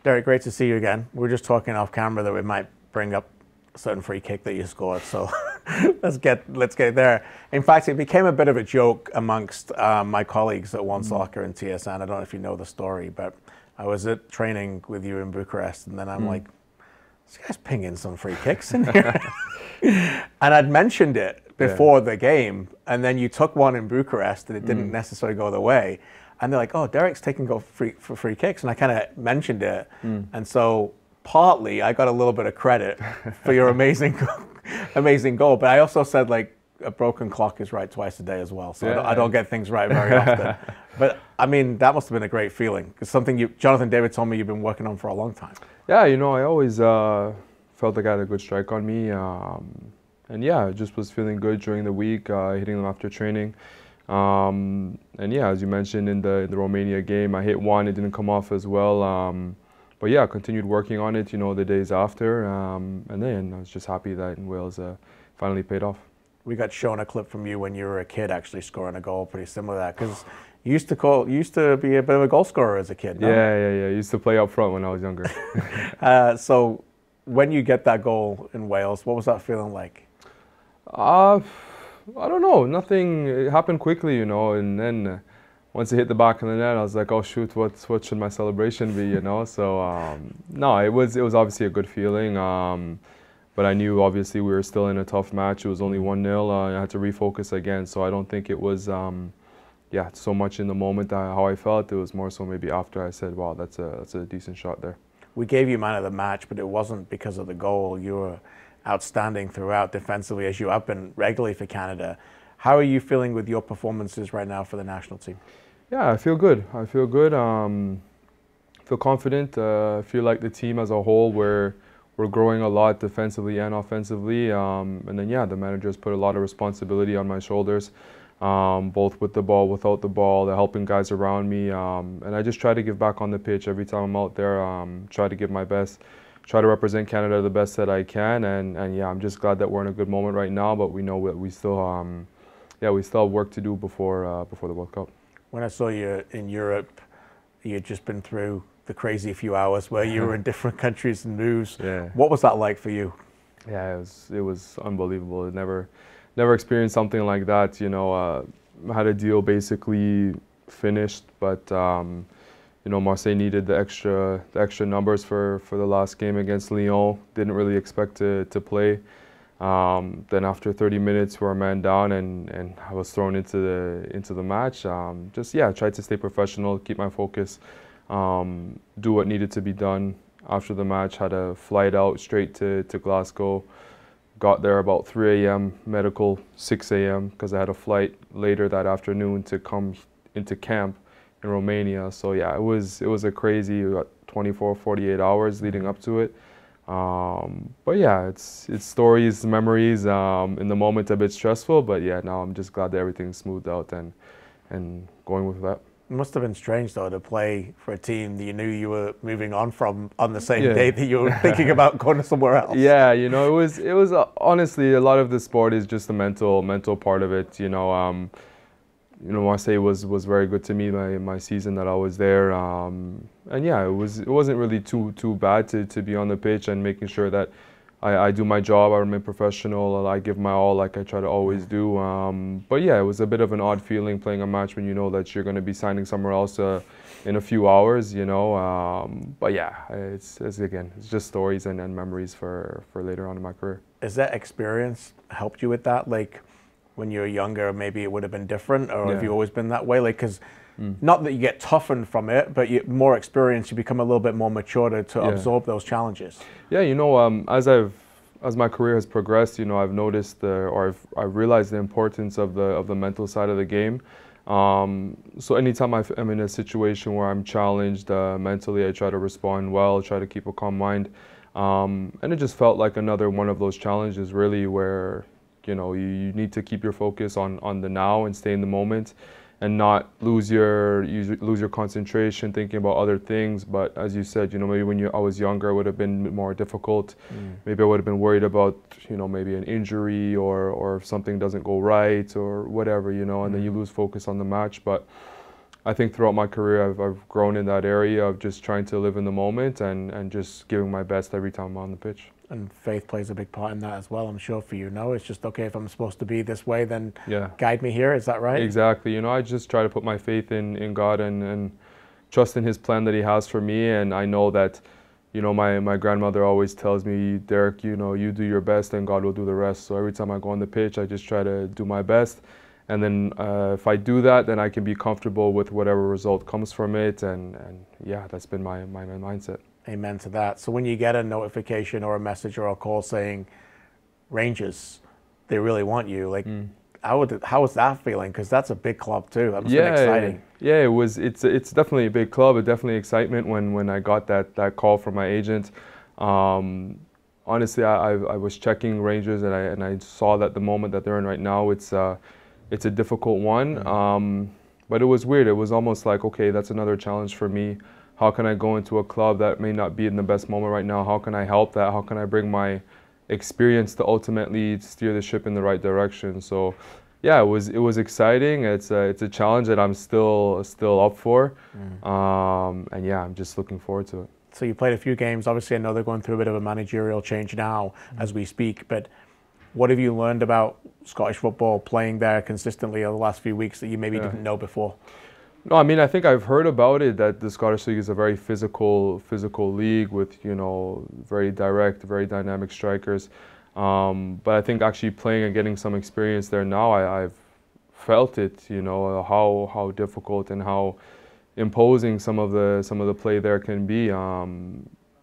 Derek, great to see you again. We were just talking off camera that we might bring up a certain free kick that you scored, so let's get there. In fact, it became a bit of a joke amongst my colleagues at One Soccer and TSN. I don't know if you know the story, but I was at training with you in Bucharest, and then I'm like, this guy's pinging some free kicks in here. And I'd mentioned it before the game, and then you took one in Bucharest, and it didn't necessarily go the way. And they're like, oh, Derek's taking for free kicks. And I kind of mentioned it. And so partly I got a little bit of credit for your amazing goal. But I also said, like, a broken clock is right twice a day as well. So I don't get things right very often. But, I mean, that must have been a great feeling. It's something Jonathan David told me you've been working on for a long time. Yeah, you know, I always felt like I had a good strike on me. And, yeah, I just was feeling good during the week, hitting them after training. And yeah, as you mentioned in the Romania game, I hit one, it didn't come off as well. But yeah, I continued working on it, you know, the days after. And then I was just happy that in Wales finally paid off. We got shown a clip from you when you were a kid actually scoring a goal pretty similar to that, because you used to be a bit of a goal scorer as a kid, no? Yeah. I used to play up front when I was younger. So when you get that goal in Wales, what was that feeling like? I don't know, nothing, it happened quickly, you know, and then once it hit the back of the net, I was like, oh shoot, what should my celebration be, you know? So, no, it was obviously a good feeling, but I knew obviously we were still in a tough match. It was only 1-0, I had to refocus again, so I don't think it was, yeah, so much in the moment how I felt. It was more so maybe after I said, wow, that's a decent shot there. We gave you man of the match, but it wasn't because of the goal. You were outstanding throughout defensively, as you have been regularly for Canada. How are you feeling with your performances right now for the national team? Yeah, I feel good. I feel good. Feel confident. I feel like the team as a whole, we're growing a lot defensively and offensively. And then yeah, the managers put a lot of responsibility on my shoulders, both with the ball, without the ball, the helping guys around me. And I just try to give back on the pitch every time I'm out there. Try to give my best. Try to represent Canada the best that I can, and yeah, I'm just glad that we're in a good moment right now. But we know that we still, we still have work to do before the World Cup. When I saw you in Europe, you had just been through the crazy few hours where you were in different countries and moves. Yeah. What was that like for you? Yeah, it was unbelievable. I never experienced something like that. You know, I had a deal basically finished, but. You know, Marseille needed the extra numbers for the last game against Lyon. Didn't really expect to play. Then after 30 minutes, we were a man down, and I was thrown into the match. Just yeah, tried to stay professional, keep my focus, do what needed to be done. After the match, had a flight out straight to Glasgow. Got there about 3 a.m. medical 6 a.m. because I had a flight later that afternoon to come into camp in Romania. So yeah, it was a crazy 24, 48 hours leading up to it. But yeah, it's stories, memories. In the moment a bit stressful, but yeah, now I'm just glad that everything's smoothed out and going with that. It must have been strange though to play for a team that you knew you were moving on from on the same day that you were thinking about going to somewhere else. Yeah, you know, it was honestly, a lot of the sport is just the mental part of it. You know, Marseille was very good to me my season that I was there, and yeah, it wasn't really too bad to be on the pitch and making sure that I do my job, I remain professional, I give my all like I try to always do. But yeah, it was a bit of an odd feeling playing a match when you know that you're going to be signing somewhere else in a few hours, you know. But yeah, it's just stories and memories for later on in my career. Has that experience helped you with that? Like, when you were younger, maybe it would have been different, or have you always been that way? Like, because not that you get toughened from it, but you more experience, you become a little bit more mature to absorb those challenges. Yeah, you know, as my career has progressed, you know, I've noticed I've realized the importance of the mental side of the game. So anytime I'm in a situation where I'm challenged mentally, I try to respond well, try to keep a calm mind, and it just felt like another one of those challenges, really, where you know, you need to keep your focus on the now and stay in the moment, and not lose your concentration thinking about other things. But as you said, you know, maybe when I was younger, it would have been more difficult. Maybe I would have been worried about, you know, maybe an injury or if something doesn't go right or whatever, you know, and then you lose focus on the match. But I think throughout my career I've grown in that area of just trying to live in the moment and just giving my best every time I'm on the pitch. And faith plays a big part in that as well, I'm sure, for you. No, it's just, okay, if I'm supposed to be this way, then guide me here. Is that right? Exactly. You know, I just try to put my faith in God and trust in His plan that He has for me. And I know that, you know, my grandmother always tells me, Derek, you know, you do your best and God will do the rest. So every time I go on the pitch, I just try to do my best. And then if I do that, then I can be comfortable with whatever result comes from it. And yeah, that's been my mindset. Amen to that. So when you get a notification or a message or a call saying Rangers, they really want you, like, how was that feeling? Because that's a big club too. That must have been exciting. Yeah, it was. It's definitely a big club. It definitely excitement when I got that call from my agent. Honestly, I was checking Rangers and I saw that the moment that they're in right now, it's a difficult one. But it was weird. It was almost like, okay, that's another challenge for me. How can I go into a club that may not be in the best moment right now? How can I help that? How can I bring my experience to ultimately steer the ship in the right direction? So, yeah, it was exciting. It's a challenge that I'm still up for, and yeah, I'm just looking forward to it. So you played a few games. Obviously, I know they're going through a bit of a managerial change now as we speak. But what have you learned about Scottish football playing there consistently over the last few weeks that you maybe didn't know before? No, I mean, I think I've heard about it, that the Scottish League is a very physical league with, you know, very direct, very dynamic strikers. But I think actually playing and getting some experience there now, I've felt it, you know, how difficult and how imposing some of the play there can be.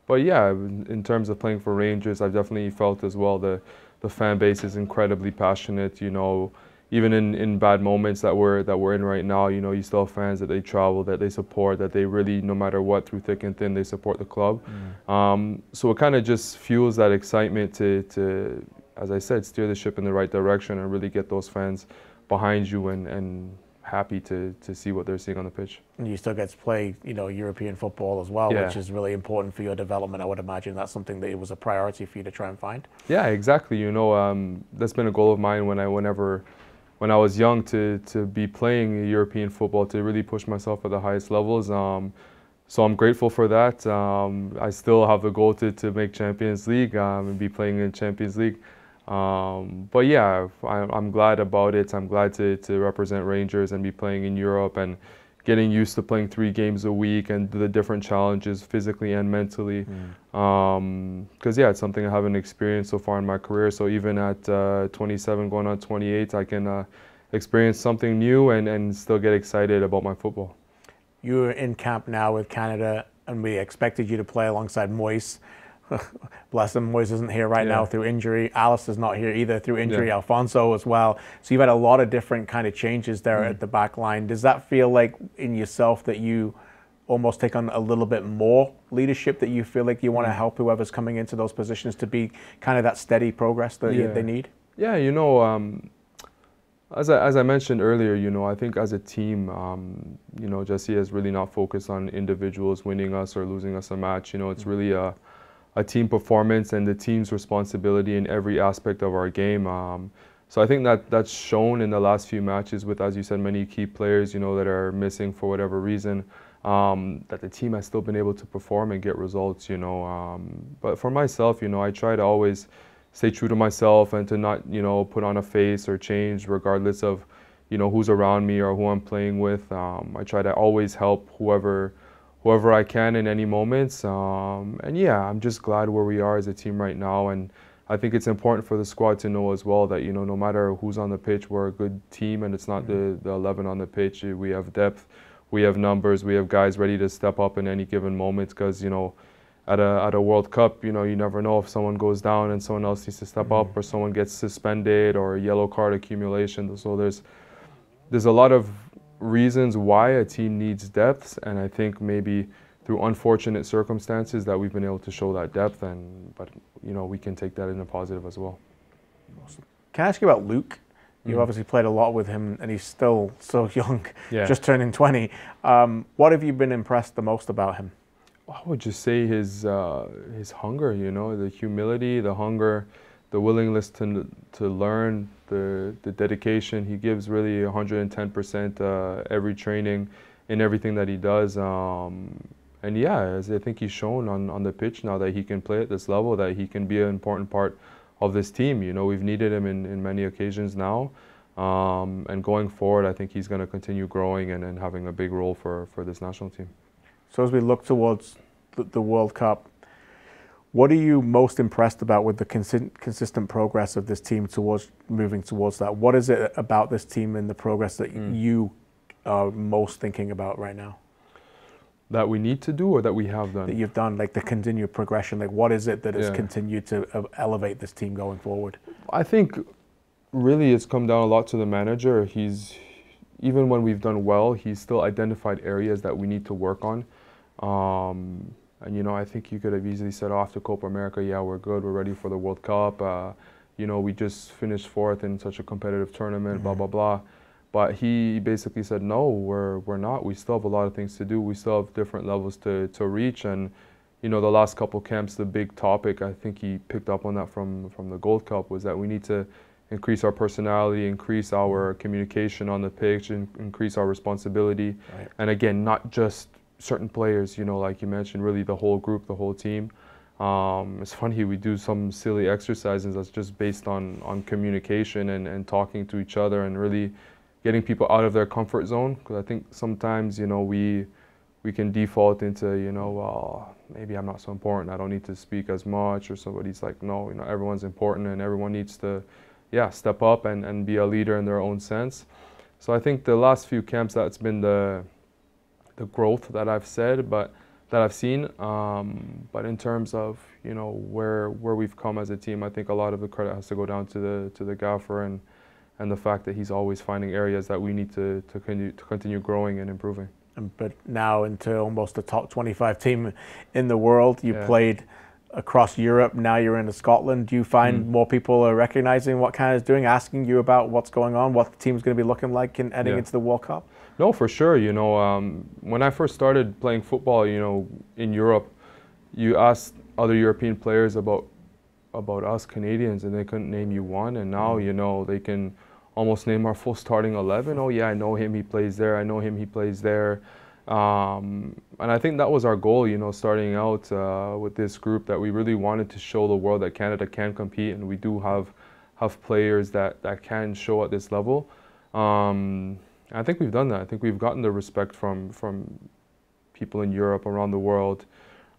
But yeah, in terms of playing for Rangers, I've definitely felt as well the fan base is incredibly passionate, you know. Even in bad moments that we're in right now, you know, you still have fans that they travel, that they support, that they really, no matter what, through thick and thin, they support the club. So it kind of just fuels that excitement to, as I said, steer the ship in the right direction and really get those fans behind you and happy to see what they're seeing on the pitch. And you still get to play, you know, European football as well, which is really important for your development. I would imagine that's something that it was a priority for you to try and find. Yeah, exactly. You know, that's been a goal of mine when I was young to be playing European football, to really push myself at the highest levels. So I'm grateful for that. I still have the goal to make Champions League and be playing in Champions League. But yeah, I'm glad about it. I'm glad to represent Rangers and be playing in Europe and getting used to playing 3 games a week and the different challenges physically and mentally. Because yeah, it's something I haven't experienced so far in my career. So even at 27 going on 28, I can experience something new and still get excited about my football. You're in camp now with Canada, and we expected you to play alongside Moise. Bless him, Moise isn't here right now through injury. Alice is not here either through injury. Alfonso as well. So you've had a lot of different kind of changes there at the back line. Does that feel like in yourself that you almost take on a little bit more leadership, that you feel like you want to help whoever's coming into those positions to be kind of that steady progress that they need? Yeah, you know, as I mentioned earlier, you know, I think as a team, you know, Jesse has really not focused on individuals winning us or losing us a match. You know, it's really a team performance and the team's responsibility in every aspect of our game. So I think that's shown in the last few matches with, as you said, many key players, you know, that are missing for whatever reason, that the team has still been able to perform and get results, you know. But for myself, you know, I try to always stay true to myself and to not, you know, put on a face or change regardless of, you know, who's around me or who I'm playing with. I try to always help whoever I can in any moments. And yeah, I'm just glad where we are as a team right now. And I think it's important for the squad to know as well that, you know, no matter who's on the pitch, we're a good team, and it's not the 11 on the pitch. We have depth, we have numbers, we have guys ready to step up in any given moment, because, you know, at a World Cup, you know, you never know if someone goes down and someone else needs to step up, or someone gets suspended, or a yellow card accumulation. So there's a lot of reasons why a team needs depth, and I think maybe through unfortunate circumstances that we've been able to show that depth, but you know, we can take that in a positive as well. Awesome. Can I ask you about Luke? You obviously played a lot with him, and he's still so young, just turning 20. What have you been impressed the most about him? I would just say his hunger, you know, the humility, the hunger, the willingness to learn, the dedication. He gives really 110% every training, in everything that he does. And yeah, as I think he's shown on the pitch now that he can play at this level, that he can be an important part of this team. You know, we've needed him in many occasions now. And going forward, I think he's going to continue growing and having a big role for this national team. So as we look towards the World Cup, what are you most impressed about with the consistent progress of this team towards moving towards that? What is it about this team and the progress that you are most thinking about right now? That we need to do, or that we have done? That you've done, like the continued progression. Like, what is it that has continued to elevate this team going forward? I think really it's come down a lot to the manager. Even when we've done well, he's still identified areas that we need to work on. And, you know, I think you could have easily said, after Copa America, yeah, we're good, we're ready for the World Cup. You know, we just finished 4th in such a competitive tournament, blah, blah, blah. But he basically said, no, we're not. We still have a lot of things to do. We still have different levels to reach. And, you know, the last couple camps, the big topic, I think he picked up on that from the Gold Cup, was that we need to increase our personality, increase our communication on the pitch, and increase our responsibility. Right. And again, not just certain players, you know, like you mentioned, really the whole group, the whole team. It's funny, we do some silly exercises that's just based on communication and talking to each other and really getting people out of their comfort zone. Because I think sometimes, you know, we can default into, you know, well, maybe I'm not so important, I don't need to speak as much, or somebody's like, no, you know, everyone's important and everyone needs to, step up and be a leader in their own sense. So I think the last few camps, that's been the growth that I've seen. But in terms of, you know, where we've come as a team, I think a lot of the credit has to go down to the gaffer and the fact that he's always finding areas that we need to continue growing and improving. But now into almost the top 25 team in the world, you played across Europe, now you're in Scotland. Do you find more people are recognizing what Canada's doing, asking you about what's going on, what the team's going to be looking like heading into the World Cup? No, for sure. You know, when I first started playing football, you know, in Europe, you asked other European players about us Canadians, and they couldn't name you one. And now, you know, they can almost name our full starting 11. Oh yeah, I know him, he plays there. I know him, he plays there. And I think that was our goal, you know, starting out with this group, that we really wanted to show the world that Canada can compete, and we do have players that can show at this level. I think we've done that. I think we've gotten the respect from people in Europe, around the world.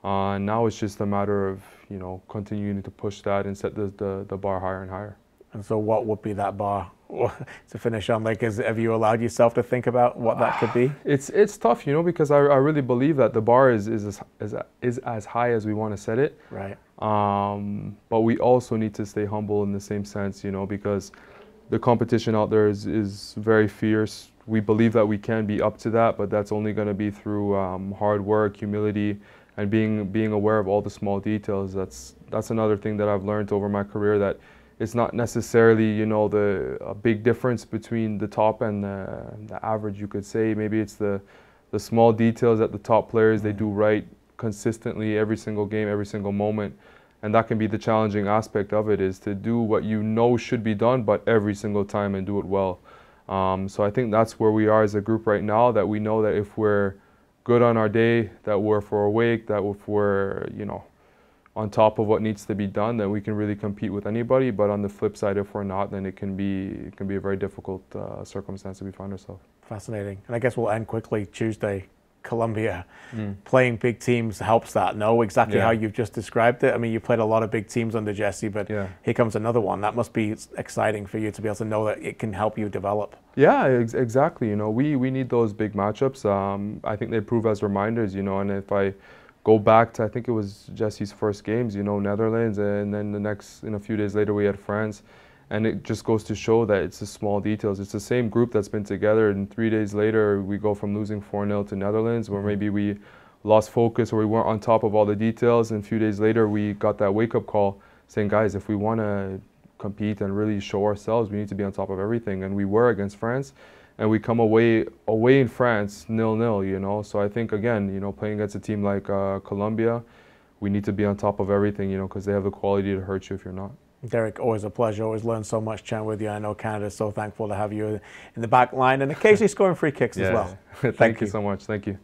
Now it's just a matter of, you know, continuing to push that and set the bar higher and higher. And so what would be that bar to finish on? Like, have you allowed yourself to think about what that could be? It's tough, you know, because I really believe that the bar is as high as we want to set it. Right. But we also need to stay humble in the same sense, you know, because the competition out there is very fierce. We believe that we can be up to that, but that's only going to be through hard work, humility, and being aware of all the small details. That's another thing that I've learned over my career, that it's not necessarily, you know, a big difference between the top and the average, you could say. Maybe it's the small details that the top players, they do right consistently every single game, every single moment. And that can be the challenging aspect of it, is to do what you know should be done, but every single time, and do it well. So I think that's where we are as a group right now, that we know that if we're good on our day, that we're awake, that if we're, you know, on top of what needs to be done, then we can really compete with anybody. But on the flip side, if we're not, then it can be a very difficult circumstance that we find ourselves. Fascinating. And I guess we'll end quickly. Tuesday, Colombia. Playing big teams helps that. Know exactly how you've just described it. I mean, you played a lot of big teams under Jesse, but here comes another one. That must be exciting for you to be able to know that it can help you develop. Yeah, exactly. You know, we need those big matchups. I think they prove as reminders, you know, and if I go back to, I think it was Jesse's first games, you know, Netherlands, and then a few days later we had France. And it just goes to show that it's the small details. It's the same group that's been together, and 3 days later we go from losing 4-0 to Netherlands, where maybe we lost focus or we weren't on top of all the details. And a few days later we got that wake-up call saying, guys, if we want to compete and really show ourselves, we need to be on top of everything. And we were against France, and we come away in France 0-0, you know. So I think, again, you know, playing against a team like Colombia, we need to be on top of everything, you know, because they have the quality to hurt you if you're not. Derek, always a pleasure. Always learn so much chatting with you. I know Canada's so thankful to have you in the back line and occasionally scoring free kicks as well. Thank you so much. Thank you.